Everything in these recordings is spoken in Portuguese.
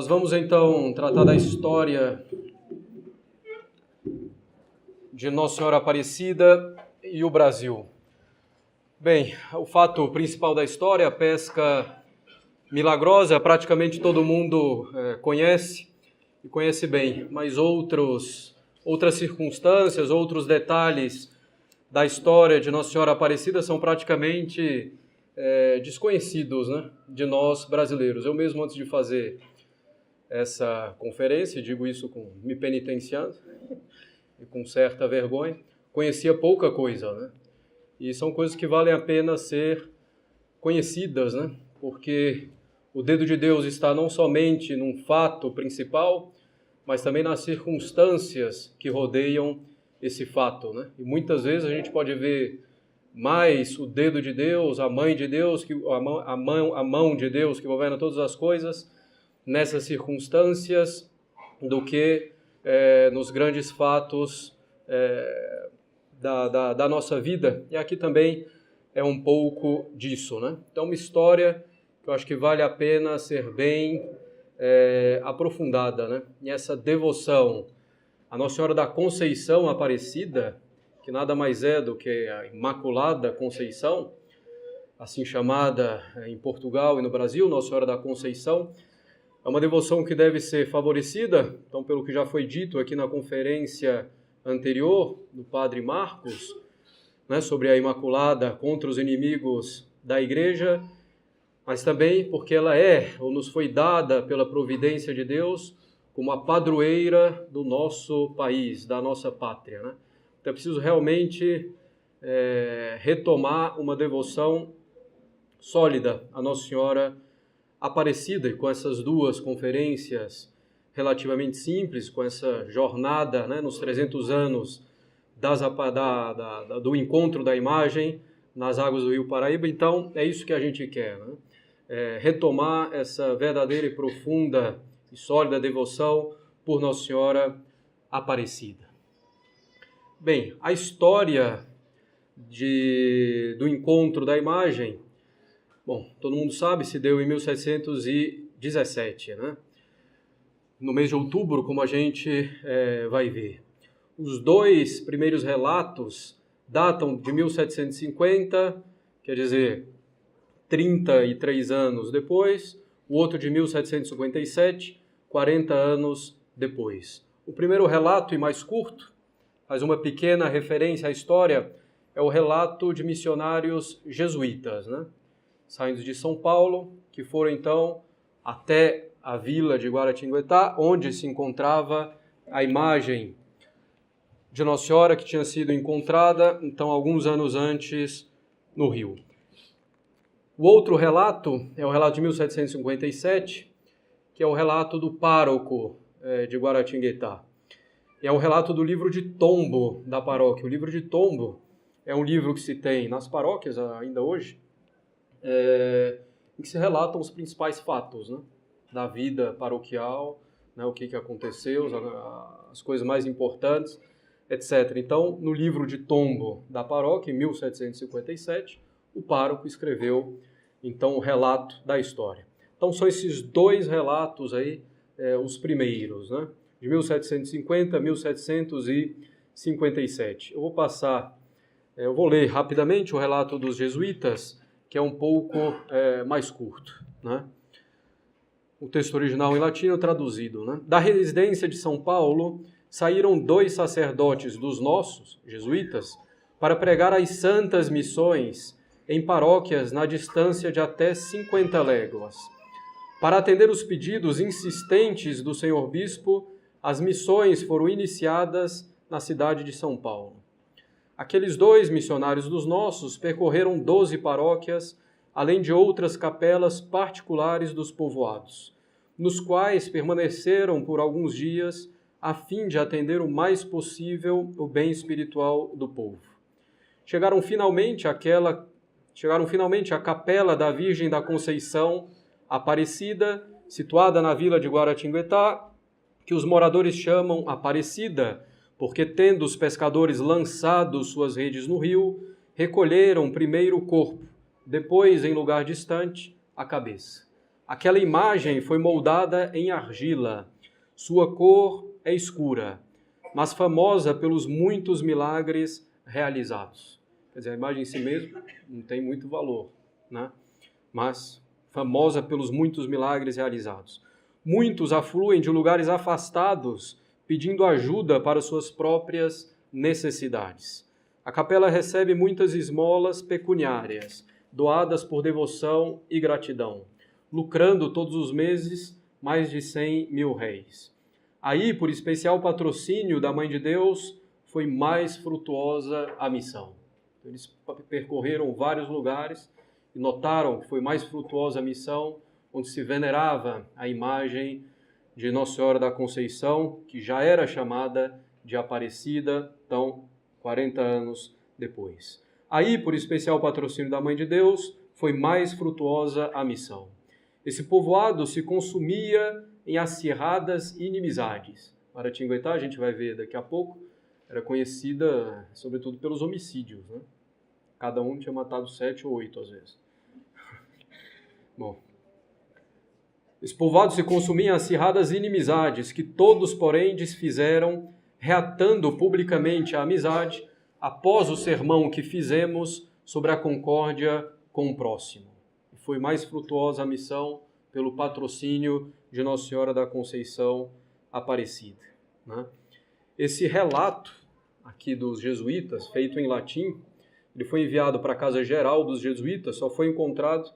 Nós vamos então tratar da história de Nossa Senhora Aparecida e o Brasil. Bem, o fato principal da história, a pesca milagrosa, praticamente todo mundo conhece e conhece bem, mas outras circunstâncias, outros detalhes da história de Nossa Senhora Aparecida são praticamente desconhecidos, né, de nós brasileiros. Eu mesmo, antes de fazer essa conferência, digo isso me penitenciando e com certa vergonha, conhecia pouca coisa, né? E são coisas que valem a pena ser conhecidas, né? Porque o dedo de Deus está não somente num fato principal, mas também nas circunstâncias que rodeiam esse fato, né? E muitas vezes a gente pode ver mais o dedo de Deus, a mãe de Deus, a mão de Deus que governa todas as coisas nessas circunstâncias do que nos grandes fatos da nossa vida. E aqui também é um pouco disso, né? Então, uma história que eu acho que vale a pena ser bem aprofundada, né? E essa devoção à Nossa Senhora da Conceição Aparecida, que nada mais é do que a Imaculada Conceição, assim chamada em Portugal e no Brasil, Nossa Senhora da Conceição, é uma devoção que deve ser favorecida. Então, pelo que já foi dito aqui na conferência anterior do Padre Marcos, né, sobre a Imaculada contra os inimigos da Igreja, mas também porque ela ou nos foi dada pela providência de Deus como a padroeira do nosso país, da nossa pátria, né? Então é preciso realmente retomar uma devoção sólida à Nossa Senhora Aparecida, e com essas duas conferências relativamente simples, com essa jornada, né, nos 300 anos do encontro da imagem nas águas do Rio Paraíba. Então é isso que a gente quer, né? Retomar essa verdadeira e profunda e sólida devoção por Nossa Senhora Aparecida. Bem, a história do encontro da imagem, bom, todo mundo sabe, se deu em 1717, né? No mês de outubro, como a gente vai ver. Os dois primeiros relatos datam de 1750, quer dizer, 33 anos depois, o outro de 1757, 40 anos depois. O primeiro relato, e mais curto, faz uma pequena referência à história, é o relato de missionários jesuítas, né? Saindo de São Paulo, que foram então até a vila de Guaratinguetá, onde se encontrava a imagem de Nossa Senhora, que tinha sido encontrada, então, alguns anos antes, no Rio. O outro relato é o relato de 1757, que é o relato do pároco de Guaratinguetá. É o relato do livro de tombo da paróquia. O livro de tombo é um livro que se tem nas paróquias ainda hoje, em que se relatam os principais fatos, né, da vida paroquial, né, o que aconteceu, as coisas mais importantes, etc. Então, no livro de tombo da paróquia, em 1757, o pároco escreveu, então, o relato da história. Então, são esses dois relatos aí, os primeiros, né, de 1750 a 1757. Eu vou ler rapidamente o relato dos jesuítas, que é um pouco mais curto, né? O texto original em latim traduzido, né? Da residência de São Paulo saíram 2 sacerdotes dos nossos, jesuítas, para pregar as santas missões em paróquias na distância de até 50 léguas. Para atender os pedidos insistentes do senhor bispo, as missões foram iniciadas na cidade de São Paulo. Aqueles 2 missionários dos nossos percorreram 12 paróquias, além de outras capelas particulares dos povoados, nos quais permaneceram por alguns dias a fim de atender o mais possível o bem espiritual do povo. Chegaram finalmente à capela da Virgem da Conceição Aparecida, situada na vila de Guaratinguetá, que os moradores chamam Aparecida, porque, tendo os pescadores lançado suas redes no rio, recolheram primeiro o corpo, depois, em lugar distante, a cabeça. Aquela imagem foi moldada em argila. Sua cor é escura, mas famosa pelos muitos milagres realizados. Quer dizer, a imagem em si mesma não tem muito valor, né? Mas famosa pelos muitos milagres realizados. Muitos afluem de lugares afastados, pedindo ajuda para suas próprias necessidades. A capela recebe muitas esmolas pecuniárias, doadas por devoção e gratidão, lucrando todos os meses mais de 100 mil réis. Aí, por especial patrocínio da Mãe de Deus, foi mais frutuosa a missão. Eles percorreram vários lugares e notaram que foi mais frutuosa a missão, onde se venerava a imagem de Nossa Senhora da Conceição, que já era chamada de Aparecida, então 40 anos depois. Aí, por especial patrocínio da Mãe de Deus, foi mais frutuosa a missão. Esse povoado se consumia em acirradas inimizades. Maratinguetá, a gente vai ver daqui a pouco, era conhecida sobretudo pelos homicídios, né? Cada um tinha matado 7 ou 8 às vezes. Bom, esse povoado se consumia em acirradas inimizades, que todos, porém, desfizeram, reatando publicamente a amizade após o sermão que fizemos sobre a concórdia com o próximo. E foi mais frutuosa a missão pelo patrocínio de Nossa Senhora da Conceição Aparecida, né? Esse relato aqui dos jesuítas, feito em latim, ele foi enviado para a Casa Geral dos Jesuítas, só foi encontrado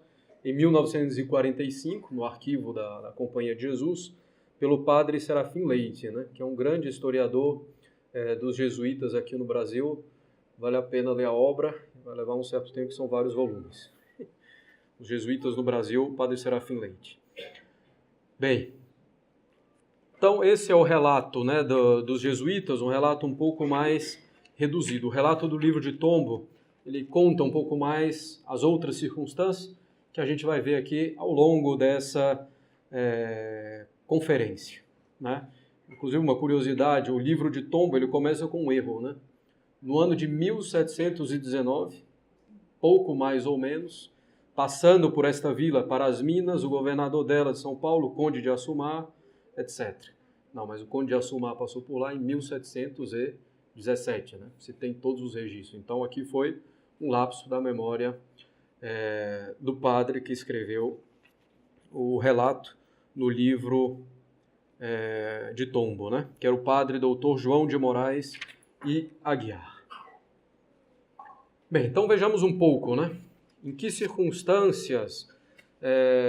em 1945, no arquivo da Companhia de Jesus, pelo padre Serafim Leite, né, que é um grande historiador dos jesuítas aqui no Brasil. Vale a pena ler a obra, vai levar um certo tempo, são vários volumes. Os jesuítas no Brasil, padre Serafim Leite. Bem, então esse é o relato, né, dos jesuítas, um relato um pouco mais reduzido. O relato do livro de Tombo, ele conta um pouco mais as outras circunstâncias que a gente vai ver aqui ao longo dessa conferência, né? Inclusive, uma curiosidade, o livro de Tombo ele começa com um erro, né? No ano de 1719, pouco mais ou menos, passando por esta vila para as Minas, o governador dela de São Paulo, o Conde de Assumar, etc. Não, mas o Conde de Assumar passou por lá em 1717, né? Se tem todos os registros. Então, aqui foi um lapso da memória do padre que escreveu o relato no livro de Tombo, né? Que era o padre doutor João de Moraes e Aguiar. Bem, então vejamos um pouco, né? Em que circunstâncias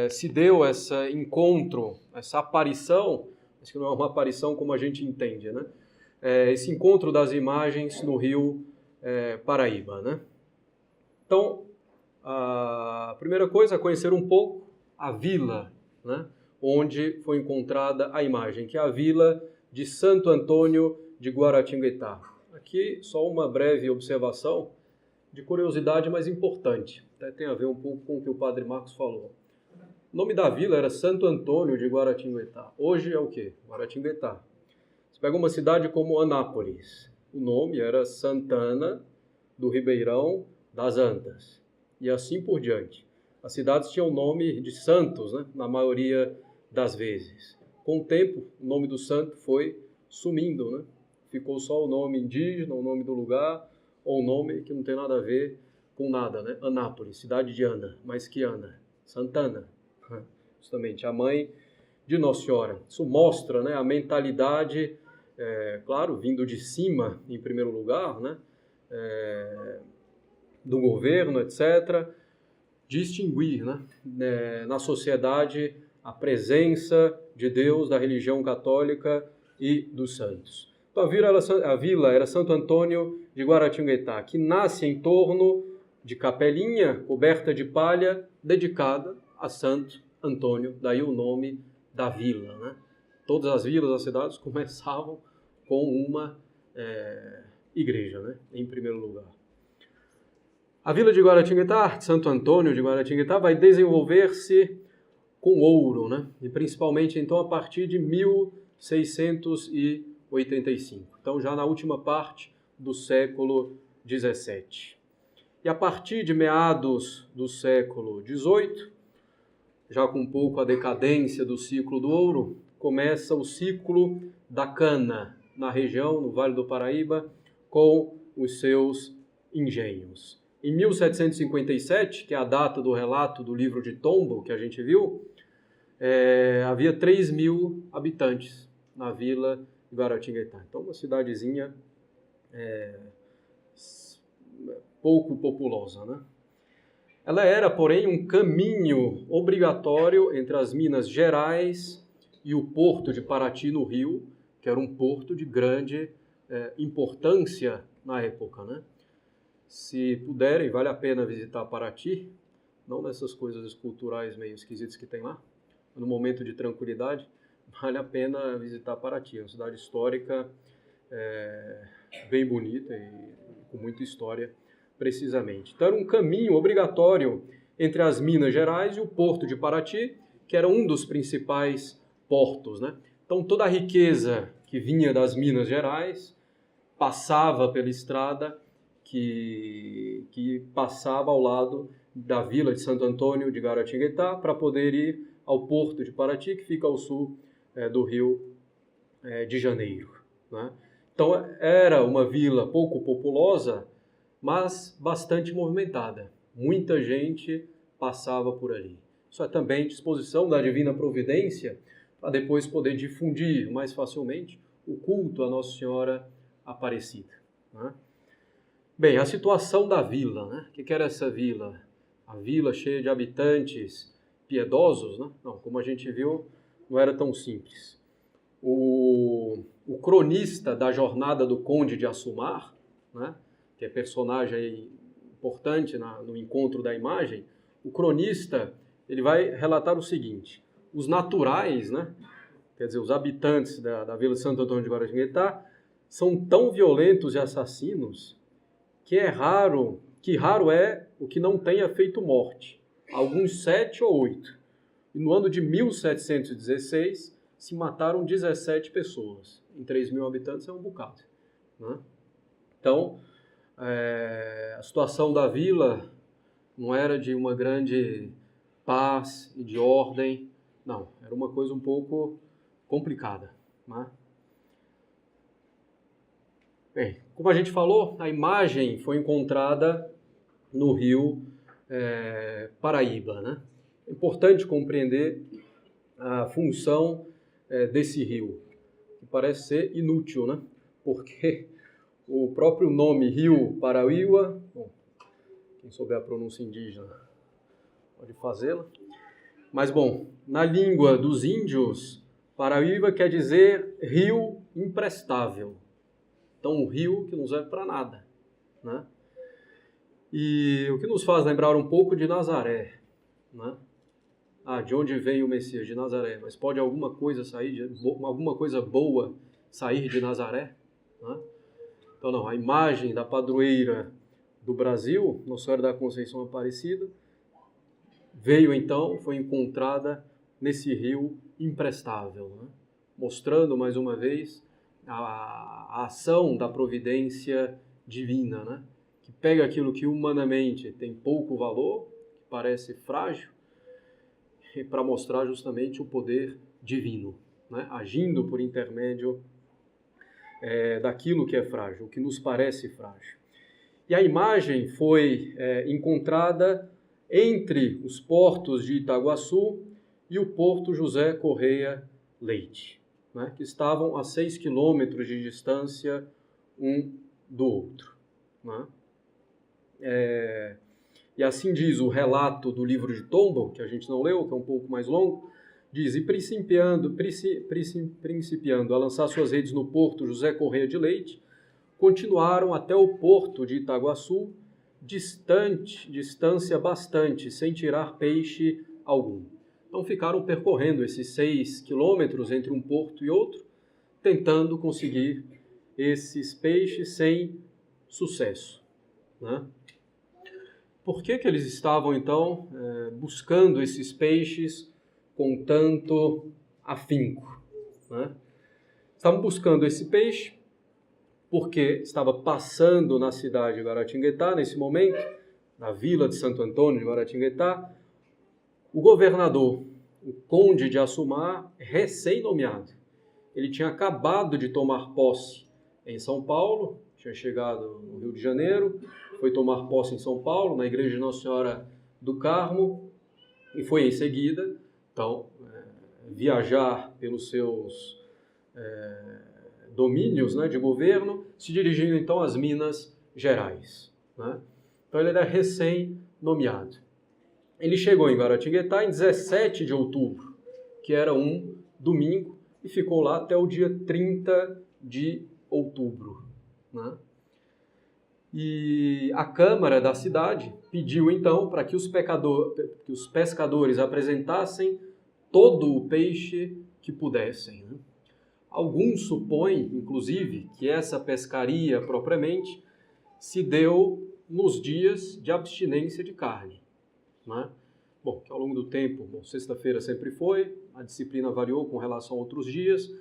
se deu esse encontro, essa aparição, acho que não é uma aparição como a gente entende, né? Esse encontro das imagens no Rio Paraíba, né? Então, a primeira coisa é conhecer um pouco a vila, né, onde foi encontrada a imagem, que é a vila de Santo Antônio de Guaratinguetá. Aqui só uma breve observação de curiosidade, mas importante. Até tem a ver um pouco com o que o padre Marcos falou. O nome da vila era Santo Antônio de Guaratinguetá. Hoje é o quê? Guaratinguetá. Você pega uma cidade como Anápolis. O nome era Santana do Ribeirão das Antas. E assim por diante. As cidades tinham o nome de santos, né, na maioria das vezes. Com o tempo, o nome do santo foi sumindo, né? Ficou só o nome indígena, o nome do lugar, ou o nome que não tem nada a ver com nada, né? Anápolis, cidade de Ana. Mas que Ana? Santana. Justamente, a mãe de Nossa Senhora. Isso mostra, né, a mentalidade, claro, vindo de cima, em primeiro lugar, né? Do governo, etc., distinguir, né, na sociedade a presença de Deus, da religião católica e dos santos. Então, a vila era Santo Antônio de Guaratinguetá, que nasce em torno de capelinha coberta de palha, dedicada a Santo Antônio, daí o nome da vila, né? Todas as vilas das cidades começavam com uma igreja, né, em primeiro lugar. A vila de Guaratinguetá, Santo Antônio de Guaratinguetá, vai desenvolver-se com ouro, né? E principalmente então a partir de 1685. Então já na última parte do século XVII. E a partir de meados do século XVIII, já com um pouco a decadência do ciclo do ouro, começa o ciclo da cana na região, no Vale do Paraíba, com os seus engenhos. Em 1757, que é a data do relato do livro de Tombo, que a gente viu, havia 3.000 habitantes na vila de Guaratinguetá. Então, uma cidadezinha pouco populosa, né? Ela era, porém, um caminho obrigatório entre as Minas Gerais e o porto de Paraty, no Rio, que era um porto de grande importância na época, né? Se puderem, vale a pena visitar Paraty, não nessas coisas culturais meio esquisitas que tem lá, no momento de tranquilidade, vale a pena visitar Paraty, é uma cidade histórica bem bonita e com muita história, precisamente. Então, era um caminho obrigatório entre as Minas Gerais e o porto de Paraty, que era um dos principais portos, né? Então, toda a riqueza que vinha das Minas Gerais passava pela estrada que passava ao lado da vila de Santo Antônio de Guaratinguetá para poder ir ao porto de Paraty, que fica ao sul do Rio de Janeiro, né? Então, era uma vila pouco populosa, mas bastante movimentada. Muita gente passava por ali. Isso é também disposição da Divina Providência para depois poder difundir mais facilmente o culto à Nossa Senhora Aparecida, né? Bem, a situação da vila, né? O que era essa vila? A vila cheia de habitantes piedosos, né? Não, como a gente viu, não era tão simples. O cronista da jornada do Conde de Assumar, né? Que é personagem importante no encontro da imagem, o cronista ele vai relatar o seguinte: os naturais, né? Quer dizer, os habitantes da vila de Santo Antônio de Guaratinguetá são tão violentos e assassinos que raro é o que não tenha feito morte, alguns 7 ou 8. E no ano de 1716 se mataram 17 pessoas. Em 3.000 habitantes é um bocado, né? Então, a situação da vila não era de uma grande paz e de ordem, não, era uma coisa um pouco complicada, né? Bem, como a gente falou, a imagem foi encontrada no rio Paraíba, né? É importante compreender a função desse rio, que parece ser inútil, né? Porque o próprio nome Rio Paraíba, bom, quem souber a pronúncia indígena pode fazê-la, mas bom, na língua dos índios, Paraíba quer dizer rio imprestável. Então, um rio que não serve para nada, né? E o que nos faz lembrar um pouco de Nazaré, né? De onde veio o Messias? De Nazaré. Mas pode alguma coisa boa sair de Nazaré, né? Então, não, a imagem da padroeira do Brasil, Nossa Senhora da Conceição Aparecida, veio então, foi encontrada nesse rio imprestável, né? Mostrando mais uma vez a ação da providência divina, né? Que pega aquilo que humanamente tem pouco valor, que parece frágil, para mostrar justamente o poder divino, né? Agindo por intermédio daquilo que é frágil, o que nos parece frágil. E a imagem foi encontrada entre os portos de Itaguaçu e o Porto José Correia Leite, né, que estavam a 6 quilômetros de distância um do outro, né? E assim diz o relato do livro de Tombo, que a gente não leu, que é um pouco mais longo, diz: e principiando a lançar suas redes no Porto José Correia de Leite, continuaram até o porto de Itaguaçu, distância bastante, sem tirar peixe algum. Então ficaram percorrendo esses 6 quilômetros entre um porto e outro, tentando conseguir esses peixes sem sucesso, né? Por que eles estavam, então, buscando esses peixes com tanto afinco, né? Estavam buscando esse peixe porque estava passando na cidade de Guaratinguetá, nesse momento, na vila de Santo Antônio de Guaratinguetá, O governador, o conde de Assumar, recém-nomeado, ele tinha acabado de tomar posse em São Paulo, tinha chegado no Rio de Janeiro, foi tomar posse em São Paulo, na igreja de Nossa Senhora do Carmo, e foi em seguida, então, viajar pelos seus domínios, né, de governo, se dirigindo então às Minas Gerais, né? Então ele era recém-nomeado. Ele chegou em Guaratinguetá em 17 de outubro, que era um domingo, e ficou lá até o dia 30 de outubro, né? E a Câmara da cidade pediu então para que os pescadores apresentassem todo o peixe que pudessem, né? Alguns supõem, inclusive, que essa pescaria propriamente se deu nos dias de abstinência de carne, né? Bom, que ao longo do tempo, sexta-feira sempre foi, a disciplina variou com relação a outros dias.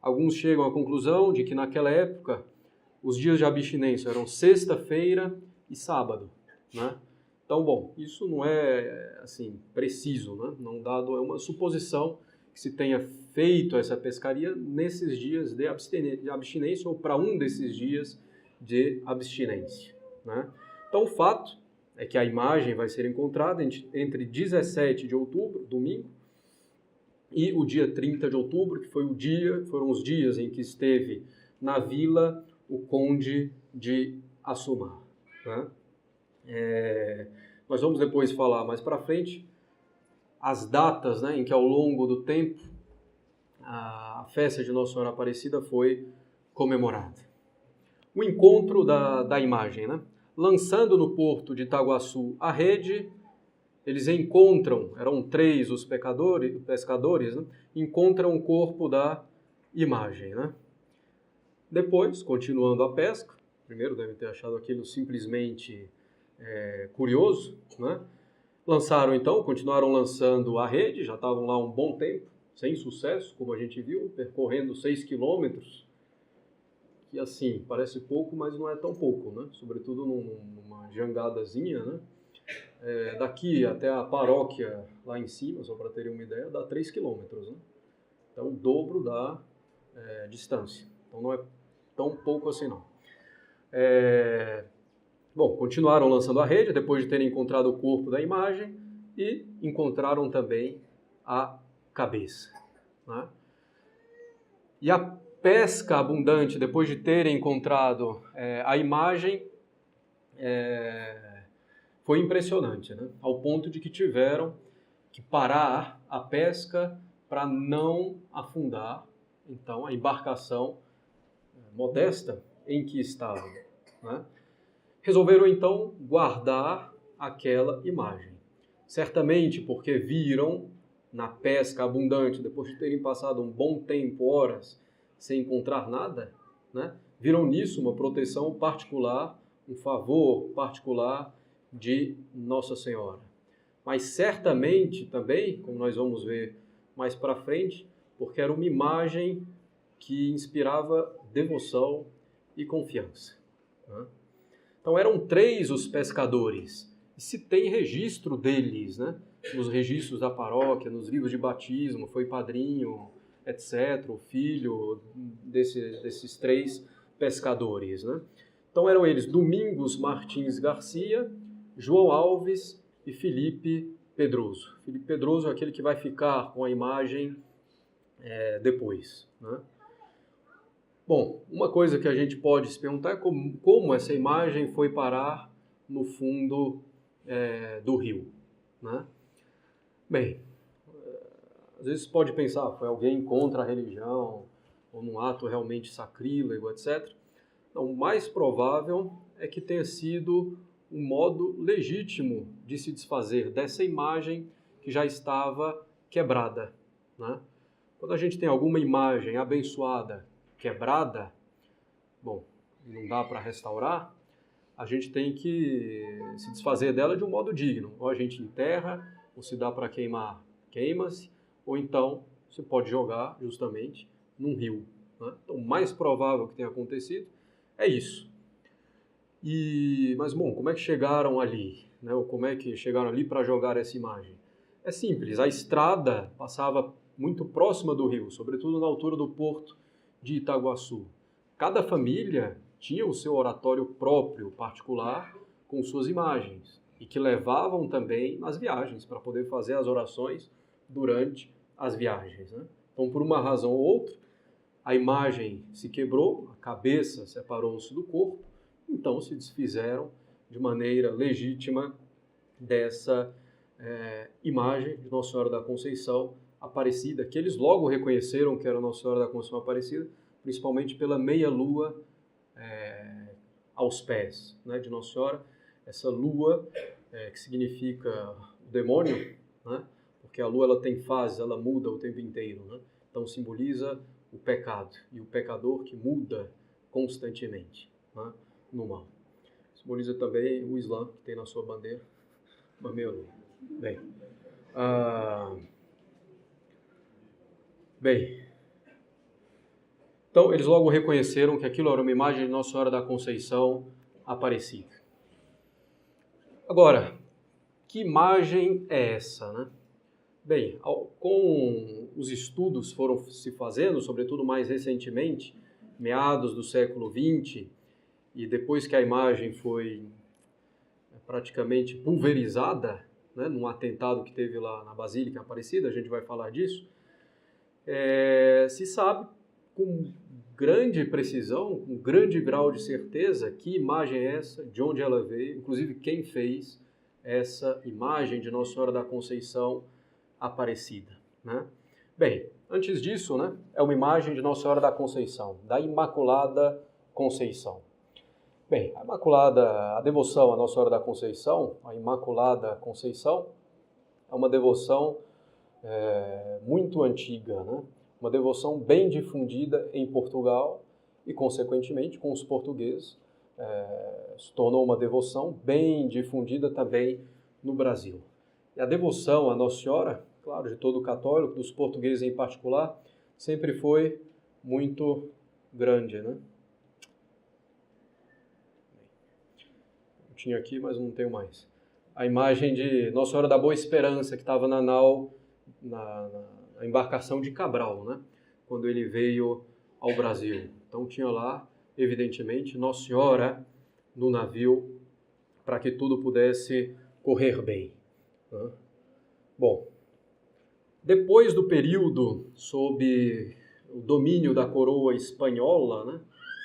Alguns chegam à conclusão de que naquela época os dias de abstinência eram sexta-feira e sábado, né? Então, bom, isso não é assim preciso, né? Não dado, é uma suposição que se tenha feito essa pescaria nesses dias de abstinência ou para um desses dias de abstinência, né? Então, o fato é que a imagem vai ser encontrada entre 17 de outubro, domingo, e o dia 30 de outubro, que foram os dias em que esteve na vila o conde de Assumar, né? Nós vamos depois falar mais para frente as datas, né, em que ao longo do tempo a festa de Nossa Senhora Aparecida foi comemorada. O encontro da imagem, né? Lançando no porto de Itaguaçu a rede, eles encontram, eram 3 os pescadores, né? Encontram o corpo da imagem, né? Depois, continuando a pesca, primeiro devem ter achado aquilo simplesmente curioso, né? Continuaram lançando a rede, já estavam lá um bom tempo, sem sucesso, como a gente viu, percorrendo 6 quilômetros, que assim, parece pouco, mas não é tão pouco, né? Sobretudo numa jangadazinha, né? Daqui até a paróquia lá em cima, só para terem uma ideia, dá 3 quilômetros, né? Então, o dobro da distância. Então, não é tão pouco assim, não. Bom, continuaram lançando a rede, depois de terem encontrado o corpo da imagem, e encontraram também a cabeça, né? E a pesca abundante, depois de terem encontrado a imagem, foi impressionante, né? Ao ponto de que tiveram que parar a pesca para não afundar, então, a embarcação modesta em que estavam, né? Resolveram, então, guardar aquela imagem. Certamente porque viram na pesca abundante, depois de terem passado um bom tempo, horas, sem encontrar nada, né? Viram nisso uma proteção particular, um favor particular de Nossa Senhora. Mas certamente também, como nós vamos ver mais para frente, porque era uma imagem que inspirava devoção e confiança, né? Então eram 3 os pescadores, e se tem registro deles, né? Nos registros da paróquia, nos livros de batismo, foi padrinho, etc., o filho desses 3 pescadores, né? Então eram eles Domingos Martins Garcia, João Alves e Felipe Pedroso. Felipe Pedroso é aquele que vai ficar com a imagem depois, né? Bom, uma coisa que a gente pode se perguntar é como essa imagem foi parar no fundo do rio, né? Bem, às vezes pode pensar, foi alguém contra a religião, ou num ato realmente sacrílego, etc. Não, o mais provável é que tenha sido um modo legítimo de se desfazer dessa imagem que já estava quebrada, né? Quando a gente tem alguma imagem abençoada quebrada, bom, não dá para restaurar, a gente tem que se desfazer dela de um modo digno. Ou a gente enterra, ou se dá para queimar, queima-se, ou então você pode jogar justamente num rio, né? Então, o mais provável que tenha acontecido é isso. Mas, bom, como é que chegaram ali, né? Ou como é que chegaram ali para jogar essa imagem? É simples, a estrada passava muito próxima do rio, sobretudo na altura do porto de Itaguaçu. Cada família tinha o seu oratório próprio, particular, com suas imagens, e que levavam também nas viagens, para poder fazer as orações durante as viagens, né? Então, por uma razão ou outra, a imagem se quebrou, a cabeça separou-se do corpo, então se desfizeram de maneira legítima dessa imagem de Nossa Senhora da Conceição Aparecida, que eles logo reconheceram que era Nossa Senhora da Conceição Aparecida, principalmente pela meia-lua aos pés, né, de Nossa Senhora. Essa lua, que significa o demônio, né, porque a lua ela tem fases, ela muda o tempo inteiro, né, então simboliza o pecado e o pecador que muda constantemente, né, no mal. Simboliza também o Islã, que tem na sua bandeira uma meia-lua. Bem, então eles logo reconheceram que aquilo era uma imagem de Nossa Senhora da Conceição Aparecida. Agora, que imagem é essa, né? Bem, com os estudos foram se fazendo, sobretudo mais recentemente, meados do século XX, e depois que a imagem foi praticamente pulverizada, né, num atentado que teve lá na Basílica Aparecida, a gente vai falar disso, se sabe com grande precisão, com grande grau de certeza que imagem é essa, de onde ela veio, inclusive quem fez essa imagem de Nossa Senhora da Conceição Aparecida, né? Bem, antes disso, né, é uma imagem de Nossa Senhora da Conceição, da Imaculada Conceição. Bem, a devoção à Nossa Senhora da Conceição, a Imaculada Conceição, é uma devoção muito antiga, né? Uma devoção bem difundida em Portugal e, consequentemente, com os portugueses, se tornou uma devoção bem difundida também no Brasil. E a devoção à Nossa Senhora, claro, de todo católico, dos portugueses em particular, sempre foi muito grande, né? Eu tinha aqui, mas não tenho mais. A imagem de Nossa Senhora da Boa Esperança, que estava na nau, na embarcação de Cabral, né? Quando ele veio ao Brasil. Então tinha lá, evidentemente, Nossa Senhora no navio para que tudo pudesse correr bem, né? Bom, depois do período sob o domínio da coroa espanhola, né,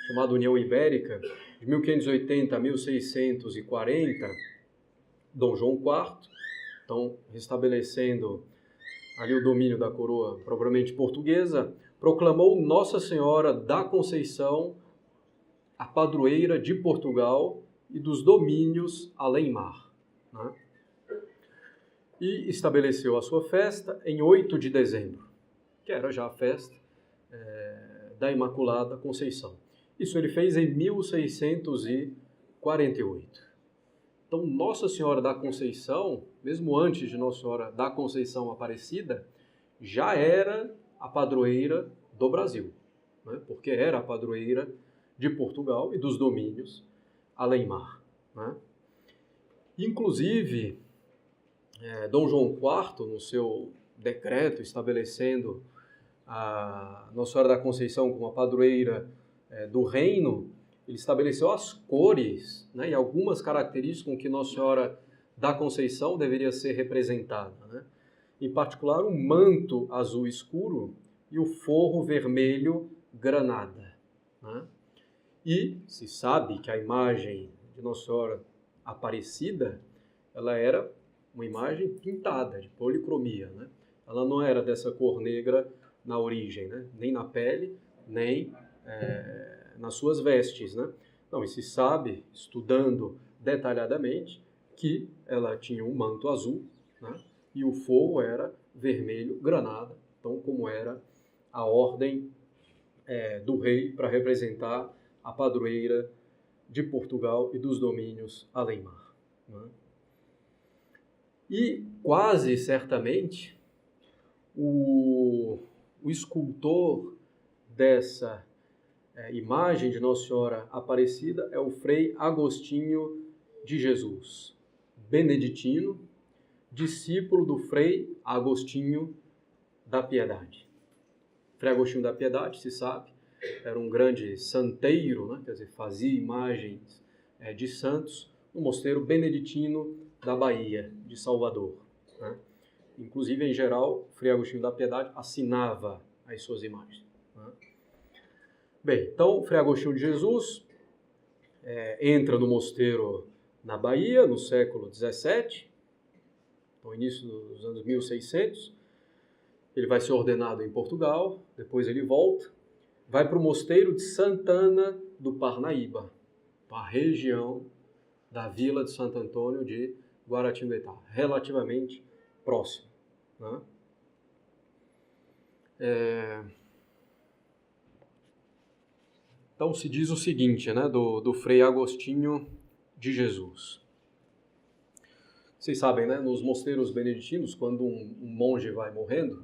chamada União Ibérica, de 1580 a 1640, Dom João IV, então restabelecendo ali o domínio da coroa propriamente portuguesa, proclamou Nossa Senhora da Conceição a padroeira de Portugal e dos domínios além-mar, né? E estabeleceu a sua festa em 8 de dezembro, que era já a festa da Imaculada Conceição. Isso ele fez em 1648. Então, Nossa Senhora da Conceição, mesmo antes de Nossa Senhora da Conceição Aparecida, já era a padroeira do Brasil, né? Porque era a padroeira de Portugal e dos domínios além-mar, né? Inclusive, Dom João IV, no seu decreto estabelecendo a Nossa Senhora da Conceição como a padroeira do reino, ele estabeleceu as cores, né, e algumas características com que Nossa Senhora da Conceição deveria ser representada, né? Em particular, o manto azul escuro e o forro vermelho granada, né? E se sabe que a imagem de Nossa Senhora Aparecida, ela era uma imagem pintada, de policromia, né? Ela não era dessa cor negra na origem, né? Nem na pele, nem nas suas vestes, né? Não, e se sabe, estudando detalhadamente, que ela tinha um manto azul, né? E o forro era vermelho granada, então como era a ordem do rei para representar a padroeira de Portugal e dos domínios além-mar, né? E quase certamente o escultor dessa imagem de Nossa Senhora Aparecida é o Frei Agostinho de Jesus, beneditino, discípulo do Frei Agostinho da Piedade. Frei Agostinho da Piedade, se sabe, era um grande santeiro, né? Quer dizer, fazia imagens de santos no mosteiro beneditino da Bahia, de Salvador, né? Inclusive, em geral, Frei Agostinho da Piedade assinava as suas imagens, né? Bem, então, Frei Agostinho de Jesus entra no mosteiro na Bahia, no século XVII, no início dos anos 1600. Ele vai ser ordenado em Portugal, depois ele volta, vai para o mosteiro de Santana do Parnaíba, a região da vila de Santo Antônio de Guaratinguetá, relativamente próximo, né? Então se diz o seguinte, né, do Frei Agostinho de Jesus. Vocês sabem, né, nos mosteiros beneditinos, quando um monge vai morrendo,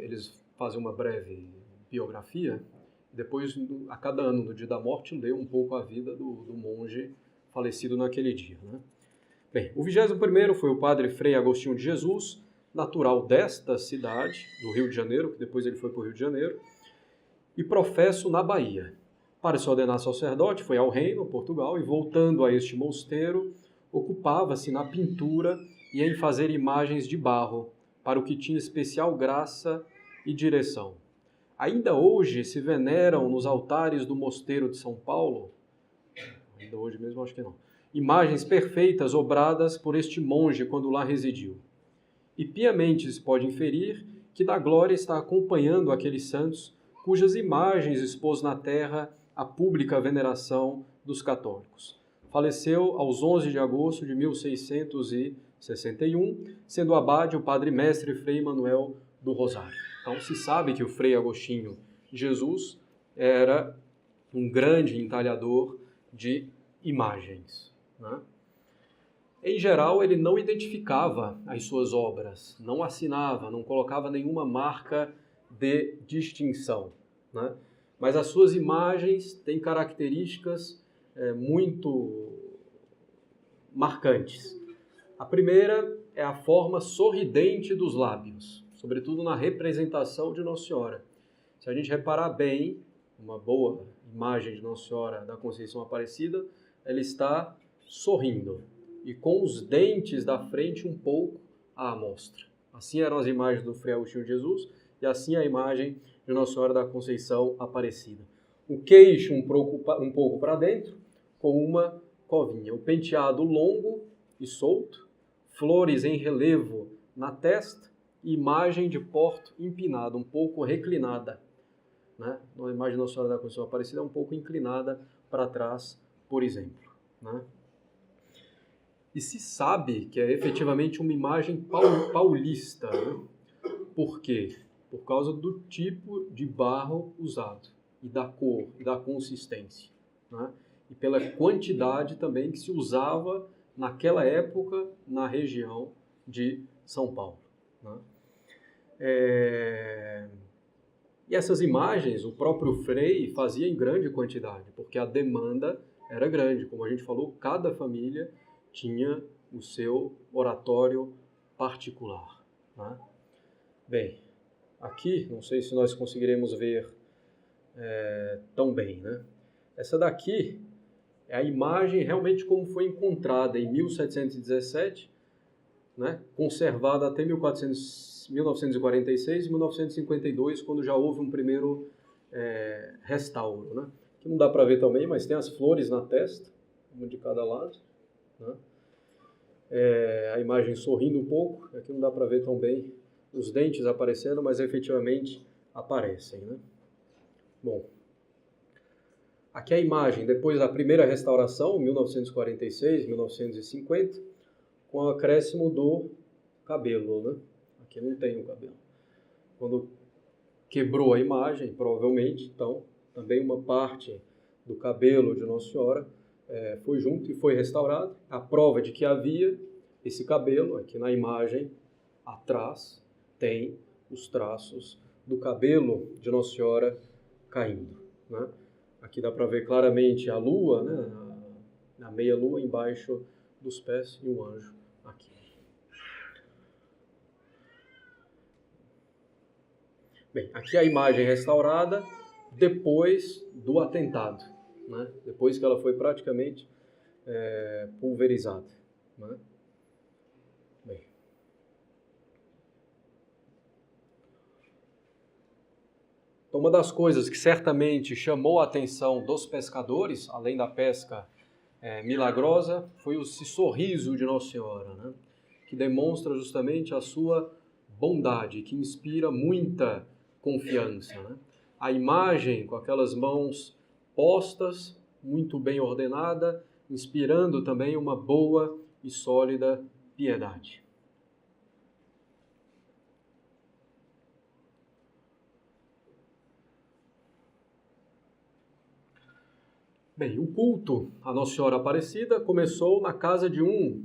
eles fazem uma breve biografia, depois, a cada ano, no dia da morte, lê um pouco a vida do monge falecido naquele dia, né? Bem, o 21º foi o padre Frei Agostinho de Jesus, natural desta cidade, do Rio de Janeiro, que depois ele foi para o Rio de Janeiro, e professo na Bahia. Para se ordenar sacerdote, foi ao Reino, Portugal, e voltando a este mosteiro, ocupava-se na pintura e em fazer imagens de barro, para o que tinha especial graça e direção. Ainda hoje se veneram nos altares do mosteiro de São Paulo, ainda hoje mesmo acho que não, imagens perfeitas obradas por este monge quando lá residiu. E piamente se pode inferir que da glória está acompanhando aqueles santos cujas imagens expôs na terra a pública veneração dos católicos. Faleceu aos 11 de agosto de 1661, sendo abade o padre mestre Frei Manuel do Rosário. Então se sabe que o Frei Agostinho de Jesus era um grande entalhador de imagens, né? Em geral, ele não identificava as suas obras, não assinava, não colocava nenhuma marca de distinção, né? Mas as suas imagens têm características muito marcantes. A primeira é a forma sorridente dos lábios, sobretudo na representação de Nossa Senhora. Se a gente reparar bem, uma boa imagem de Nossa Senhora da Conceição Aparecida, ela está sorrindo e com os dentes da frente um pouco à amostra. Assim eram as imagens do Frei Agostinho de Jesus e assim a imagem de Nossa Senhora da Conceição Aparecida. O queixo um pouco para dentro, com uma covinha. O penteado longo e solto, flores em relevo na testa e imagem de porto empinada, um pouco reclinada, né? A imagem de Nossa Senhora da Conceição Aparecida é um pouco inclinada para trás, por exemplo, né? E se sabe que é efetivamente uma imagem paulista, né? Por quê? Por causa do tipo de barro usado, e da cor, e da consistência, né? E pela quantidade também que se usava naquela época na região de São Paulo, né? E essas imagens o próprio Frei fazia em grande quantidade, porque a demanda era grande. Como a gente falou, cada família tinha o seu oratório particular, né? Bem, aqui, não sei se nós conseguiremos ver tão bem, né? Essa daqui é a imagem realmente como foi encontrada em 1717, né? Conservada até 1946 e 1952, quando já houve um primeiro restauro, né? Aqui não dá para ver também, mas tem as flores na testa, uma de cada lado, né? A imagem sorrindo um pouco, aqui não dá para ver tão bem os dentes aparecendo, mas efetivamente aparecem, né? Bom, aqui a imagem depois da primeira restauração, 1946, 1950, com o acréscimo do cabelo, né? Aqui não tem o cabelo. Quando quebrou a imagem, provavelmente, então, também uma parte do cabelo de Nossa Senhora foi junto e foi restaurado. A prova de que havia esse cabelo, aqui na imagem, atrás, tem os traços do cabelo de Nossa Senhora caindo, né? Aqui dá para ver claramente a lua, né? A meia-lua embaixo dos pés e um anjo Aqui. Bem, aqui a imagem restaurada depois do atentado, né? Depois que ela foi praticamente pulverizada, né? Bem. Então, uma das coisas que certamente chamou a atenção dos pescadores, além da pesca milagrosa, foi esse sorriso de Nossa Senhora, né? Que demonstra justamente a sua bondade, que inspira muita confiança, né? A imagem com aquelas mãos postas, muito bem ordenada, inspirando também uma boa e sólida piedade. Bem, o culto à Nossa Senhora Aparecida começou na casa de um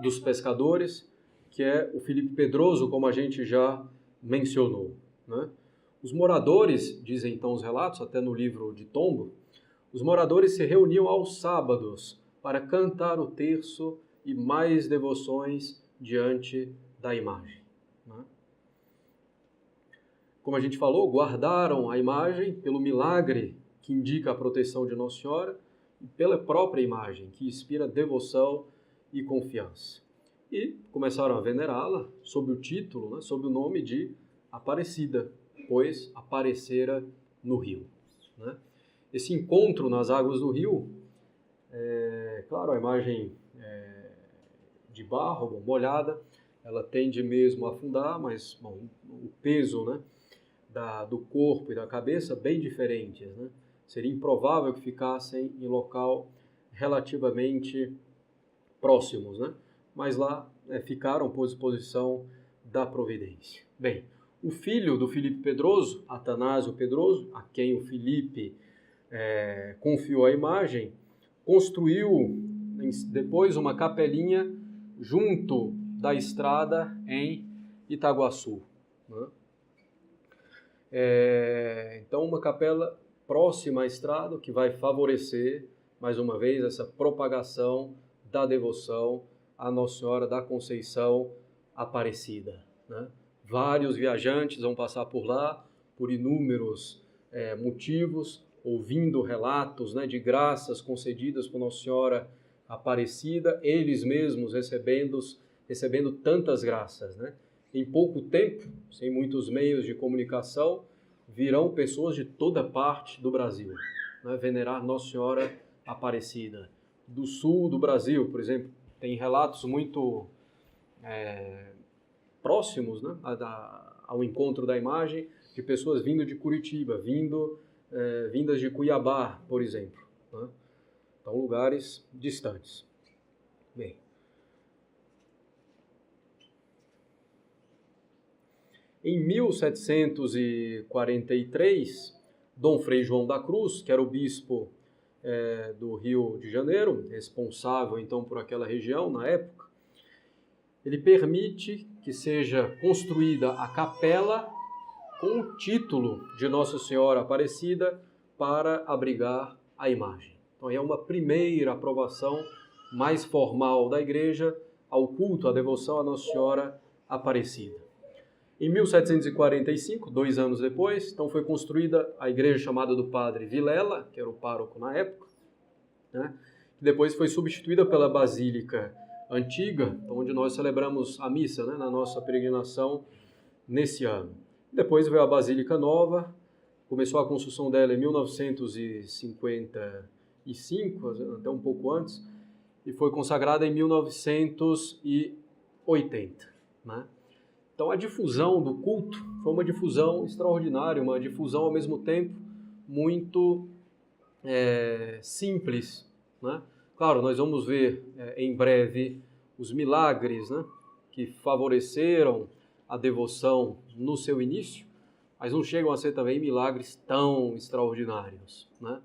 dos pescadores, que é o Felipe Pedroso, como a gente já mencionou, né? Os moradores, dizem então os relatos, até no livro de Tombo, os moradores se reuniam aos sábados para cantar o terço e mais devoções diante da imagem, né? Como a gente falou, guardaram a imagem pelo milagre que indica a proteção de Nossa Senhora e pela própria imagem, que inspira devoção e confiança. E começaram a venerá-la sob o título, né, sob o nome de Aparecida, pois aparecera no rio, né? Esse encontro nas águas do rio, claro, a imagem de barro, molhada, ela tende mesmo a afundar, mas bom, o peso, né, do corpo e da cabeça bem diferentes, né? Seria improvável que ficassem em local relativamente próximos, né? Mas lá ficaram por disposição da providência. Bem, o filho do Felipe Pedroso, Atanásio Pedroso, a quem o Felipe confiou a imagem, construiu depois uma capelinha junto da estrada em Itaguaçu, né? Então, uma capela próxima à estrada, que vai favorecer, mais uma vez, essa propagação da devoção à Nossa Senhora da Conceição Aparecida, né? Vários viajantes vão passar por lá, por inúmeros motivos, ouvindo relatos, né, de graças concedidas por Nossa Senhora Aparecida, eles mesmos recebendo tantas graças, né? Em pouco tempo, sem muitos meios de comunicação, virão pessoas de toda parte do Brasil, né, venerar Nossa Senhora Aparecida. Do sul do Brasil, por exemplo, tem relatos muito próximos, né, ao encontro da imagem, de pessoas vindo de Curitiba, vindas de Cuiabá, por exemplo, né? Então, lugares distantes. Bem, em 1743, Dom Frei João da Cruz, que era o bispo do Rio de Janeiro, responsável então por aquela região na época, ele permite que seja construída a capela com o título de Nossa Senhora Aparecida para abrigar a imagem. Então é uma primeira aprovação mais formal da Igreja ao culto, à devoção a Nossa Senhora Aparecida. Em 1745, 2 anos depois, então foi construída a igreja chamada do Padre Vilela, que era o pároco na época, né? Que depois foi substituída pela Basílica Antiga, onde nós celebramos a missa, né, na nossa peregrinação nesse ano. Depois veio a Basílica Nova, começou a construção dela em 1955, até um pouco antes, e foi consagrada em 1980, né? Então, a difusão do culto foi uma difusão extraordinária, uma difusão, ao mesmo tempo, muito simples, né? Claro, nós vamos ver em breve os milagres, né, que favoreceram a devoção no seu início, mas não chegam a ser também milagres tão extraordinários, né?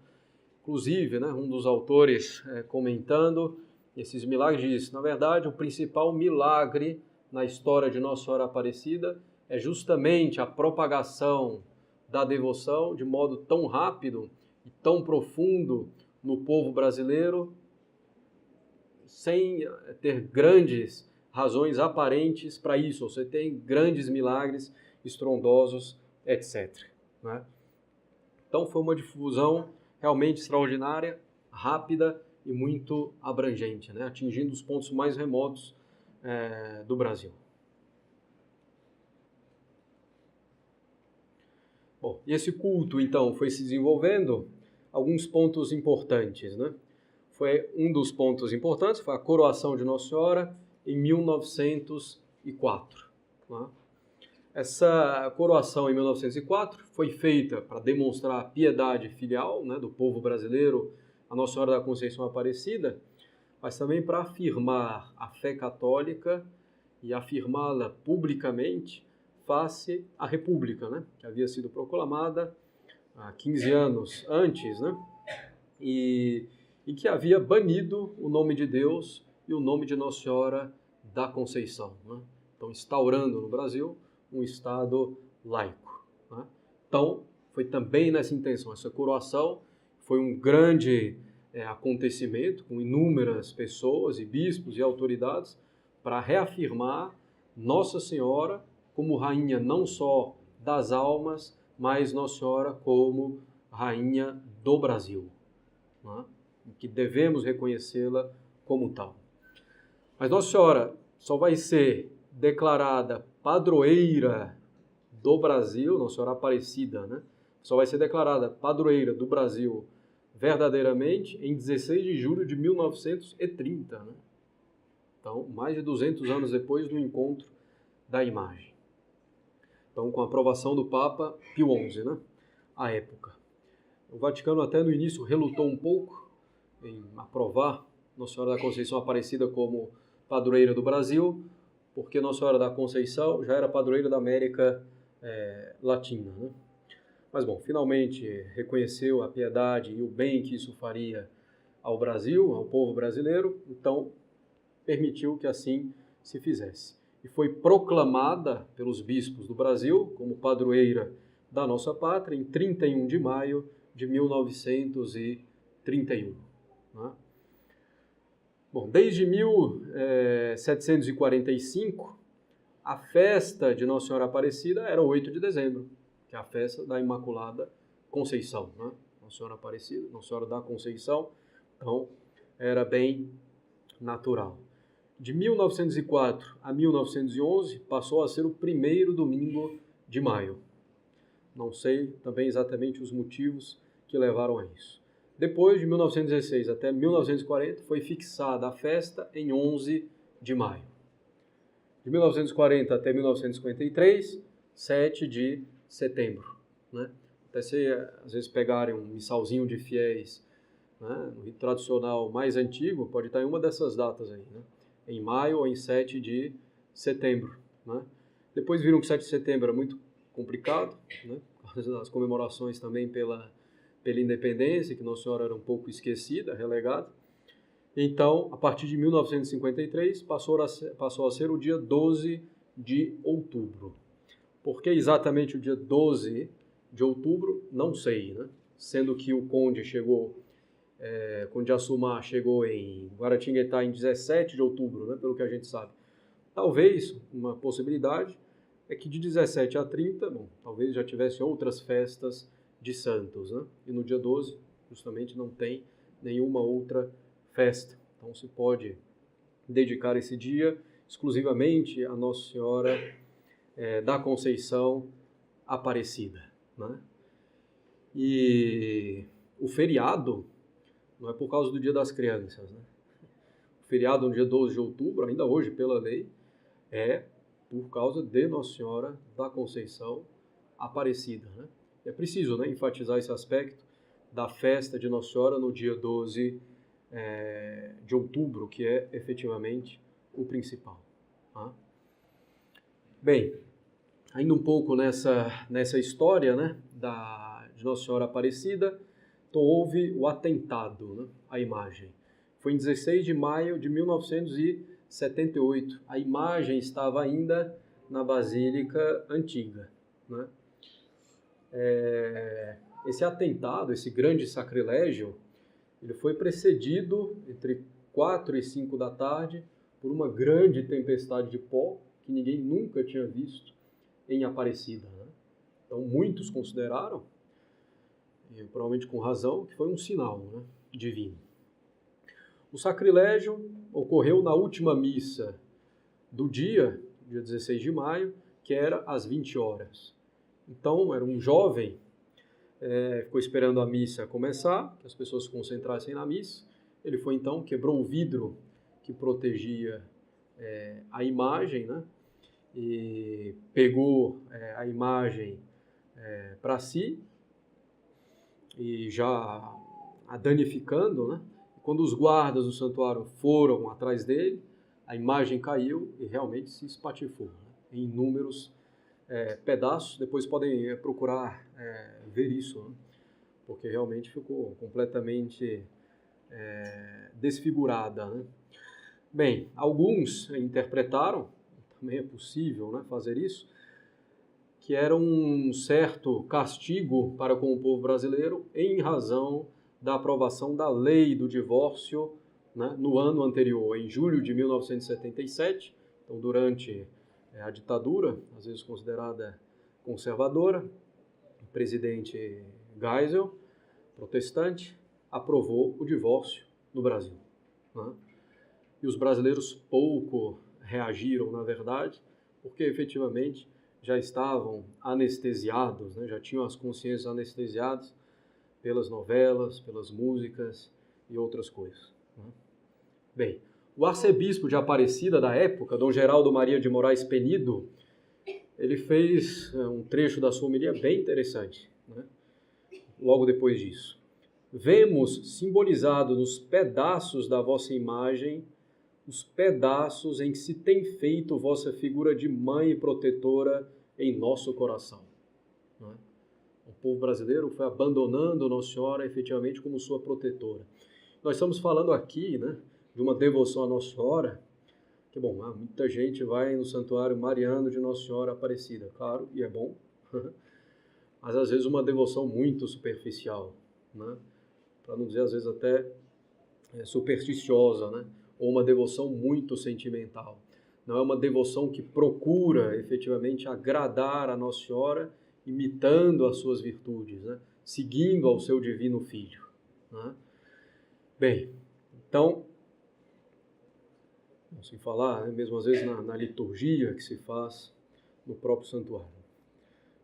Inclusive, né, um dos autores comentando esses milagres diz, na verdade, o principal milagre na história de Nossa Senhora Aparecida é justamente a propagação da devoção de modo tão rápido e tão profundo no povo brasileiro, sem ter grandes razões aparentes para isso, você tem grandes milagres estrondosos, etc. Né? Então foi uma difusão realmente extraordinária, rápida e muito abrangente, né? Atingindo os pontos mais remotos do Brasil. Bom, e esse culto, então, foi se desenvolvendo alguns pontos importantes, né? Um dos pontos importantes foi a coroação de Nossa Senhora em 1904. Né? Essa coroação em 1904 foi feita para demonstrar a piedade filial, né, do povo brasileiro a Nossa Senhora da Conceição Aparecida, mas também para afirmar a fé católica e afirmá-la publicamente face à República, né, que havia sido proclamada há 15 anos antes, né, e que havia banido o nome de Deus e o nome de Nossa Senhora da Conceição, né? Então, instaurando no Brasil um Estado laico. Né? Então, foi também nessa intenção. Essa coroação foi um grande acontecimento, com inúmeras pessoas e bispos e autoridades, para reafirmar Nossa Senhora como rainha não só das almas, mas Nossa Senhora como rainha do Brasil. Né? Que devemos reconhecê-la como tal. Mas Nossa Senhora só vai ser declarada padroeira do Brasil, Nossa Senhora Aparecida, né? Só vai ser declarada padroeira do Brasil verdadeiramente em 16 de julho de 1930, né? Então, mais de 200 anos depois do encontro da imagem. Então, com a aprovação do Papa Pio XI, né? À época. O Vaticano até no início relutou um pouco em aprovar Nossa Senhora da Conceição Aparecida como padroeira do Brasil, porque Nossa Senhora da Conceição já era padroeira da América Latina. Né? Mas, bom, finalmente reconheceu a piedade e o bem que isso faria ao Brasil, ao povo brasileiro, então permitiu que assim se fizesse. E foi proclamada pelos bispos do Brasil como padroeira da nossa pátria em 31 de maio de 1931. Né? Bom, desde 1745, a festa de Nossa Senhora Aparecida era 8 de dezembro, que é a festa da Imaculada Conceição. Né? Nossa Senhora Aparecida, Nossa Senhora da Conceição, então era bem natural. De 1904 a 1911, passou a ser o primeiro domingo de maio. Não sei também exatamente os motivos que levaram a isso. Depois, de 1916 até 1940, foi fixada a festa em 11 de maio. De 1940 até 1953, 7 de setembro. Né? Até se, às vezes, pegarem um missalzinho de fiéis, né, no rito tradicional mais antigo, pode estar em uma dessas datas aí, né? Em maio ou em 7 de setembro. Né? Depois viram que 7 de setembro era muito complicado, né? As comemorações também pela independência, que Nossa Senhora era um pouco esquecida, relegada. Então, a partir de 1953, passou a ser o dia 12 de outubro. Por que exatamente o dia 12 de outubro? Não sei, né? Sendo que o Conde de Assumar chegou em Guaratinguetá em 17 de outubro, né? Pelo que a gente sabe. Talvez, uma possibilidade, é que de 17 a 30, bom, talvez já tivesse outras festas de santos, né? E no dia 12, justamente, não tem nenhuma outra festa. Então se pode dedicar esse dia exclusivamente a Nossa Senhora da Conceição Aparecida. Né? E o feriado não é por causa do Dia das Crianças. Né? O feriado no dia 12 de outubro, ainda hoje pela lei, é por causa de Nossa Senhora da Conceição Aparecida. Né? E é preciso, né, enfatizar esse aspecto da festa de Nossa Senhora no dia 12 de outubro, que é efetivamente o principal. Tá? Bem, ainda um pouco nessa história, né, de Nossa Senhora Aparecida, então houve o atentado, né, à imagem. Foi em 16 de maio de 1978. A imagem estava ainda na Basílica Antiga. Né? Esse atentado, esse grande sacrilégio, ele foi precedido, entre 4 e 5 da tarde, por uma grande tempestade de pó que ninguém nunca tinha visto em Aparecida, né? Então muitos consideraram, e provavelmente com razão, que foi um sinal, né, divino. O sacrilégio ocorreu na última missa do dia 16 de maio, que era às 20 horas. Então, era um jovem, ficou esperando a missa começar, que as pessoas se concentrassem na missa. Ele foi então, quebrou o vidro que protegia a imagem, né? E pegou a imagem para si, e já a danificando, né? Quando os guardas do santuário foram atrás dele, a imagem caiu e realmente se espatifou, né, em inúmeros pedaços. Depois podem procurar ver isso, né, porque realmente ficou completamente desfigurada, né. Bem, alguns interpretaram, também é possível, né, fazer isso, que era um certo castigo para com o povo brasileiro em razão da aprovação da lei do divórcio, né, no ano anterior, em julho de 1977, então durante a ditadura, às vezes considerada conservadora, o presidente Geisel, protestante, aprovou o divórcio no Brasil, né? E os brasileiros pouco reagiram, na verdade, porque efetivamente já estavam anestesiados, né? Já tinham as consciências anestesiadas pelas novelas, pelas músicas e outras coisas, né? Bem, o arcebispo de Aparecida da época, Dom Geraldo Maria de Moraes Penido, ele fez um trecho da sua homilia bem interessante, né? Logo depois disso. Vemos simbolizado nos pedaços da vossa imagem os pedaços em que se tem feito vossa figura de mãe e protetora em nosso coração, né? O povo brasileiro foi abandonando Nossa Senhora efetivamente como sua protetora. Nós estamos falando aqui, né, de uma devoção a Nossa Senhora, que, bom, muita gente vai no Santuário Mariano de Nossa Senhora Aparecida, claro, e é bom, mas às vezes uma devoção muito superficial, né, para não dizer às vezes até supersticiosa, né, ou uma devoção muito sentimental. Não é uma devoção que procura efetivamente agradar a Nossa Senhora, imitando as suas virtudes, né, seguindo ao seu divino Filho, né? Bem, então, não se falar, né, mesmo às vezes na liturgia que se faz no próprio santuário,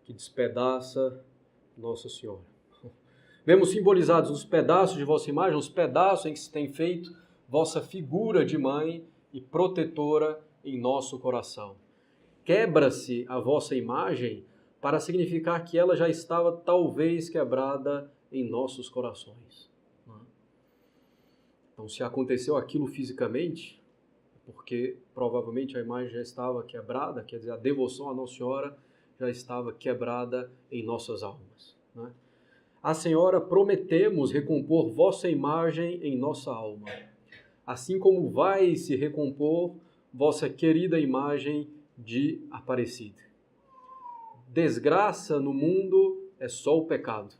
que despedaça Nossa Senhora. Vemos simbolizados nos pedaços de vossa imagem, os pedaços em que se tem feito vossa figura de mãe e protetora em nosso coração. Quebra-se a vossa imagem para significar que ela já estava talvez quebrada em nossos corações. Então, se aconteceu aquilo fisicamente, porque provavelmente a imagem já estava quebrada, quer dizer, a devoção à Nossa Senhora já estava quebrada em nossas almas, né? A Senhora, prometemos recompor vossa imagem em nossa alma, assim como vai se recompor vossa querida imagem de Aparecida. Desgraça no mundo é só o pecado,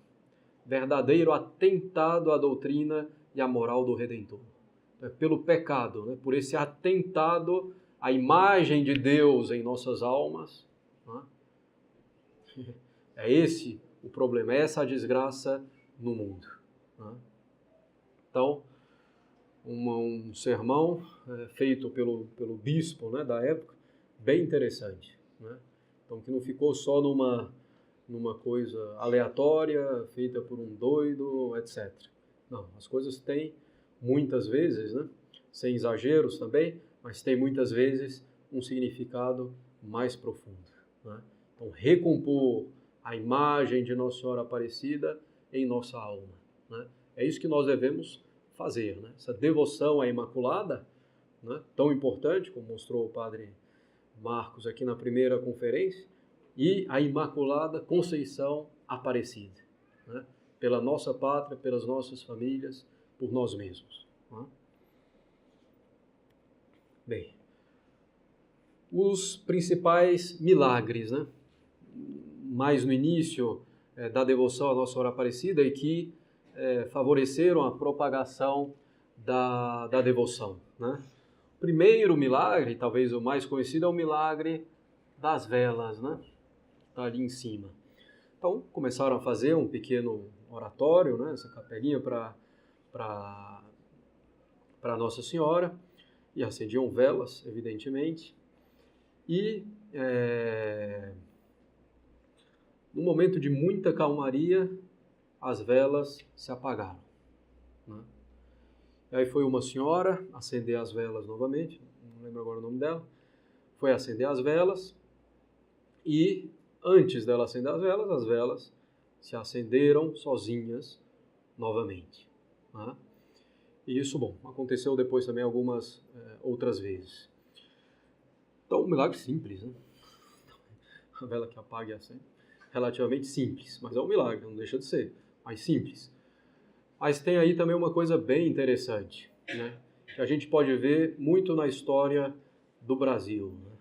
verdadeiro atentado à doutrina e à moral do Redentor. É pelo pecado, né? Por esse atentado à imagem de Deus em nossas almas, né? É esse o problema, é essa a desgraça no mundo, né? Então, um sermão feito pelo bispo, né, da época, bem interessante, né? Então, que não ficou só numa coisa aleatória, feita por um doido, etc. Não, as coisas têm muitas vezes, né, sem exageros também, mas tem muitas vezes um significado mais profundo, né? Então, recompor a imagem de Nossa Senhora Aparecida em nossa alma, né? É isso que nós devemos fazer, né? Essa devoção à Imaculada, né, tão importante, como mostrou o padre Marcos aqui na primeira conferência, e a Imaculada Conceição Aparecida, né, pela nossa pátria, pelas nossas famílias, por nós mesmos, né? Bem, os principais milagres, né, mais no início da devoção à Nossa Senhora Aparecida e que favoreceram a propagação da devoção, né? Primeiro milagre, talvez o mais conhecido, é o milagre das velas, né? Está ali em cima. Então, começaram a fazer um pequeno oratório, né? Essa capelinha para Nossa Senhora, e acendiam velas, evidentemente. E, num momento de muita calmaria, as velas se apagaram, né? E aí foi uma senhora acender as velas novamente, não lembro agora o nome dela, foi acender as velas e antes dela acender as velas se acenderam sozinhas novamente, né? E isso, bom, aconteceu depois também algumas outras vezes. Então, um milagre simples, né? A vela que apaga e acende, relativamente simples, mas é um milagre, não deixa de ser, mas simples. Mas tem aí também uma coisa bem interessante, né? Que a gente pode ver muito na história do Brasil, né?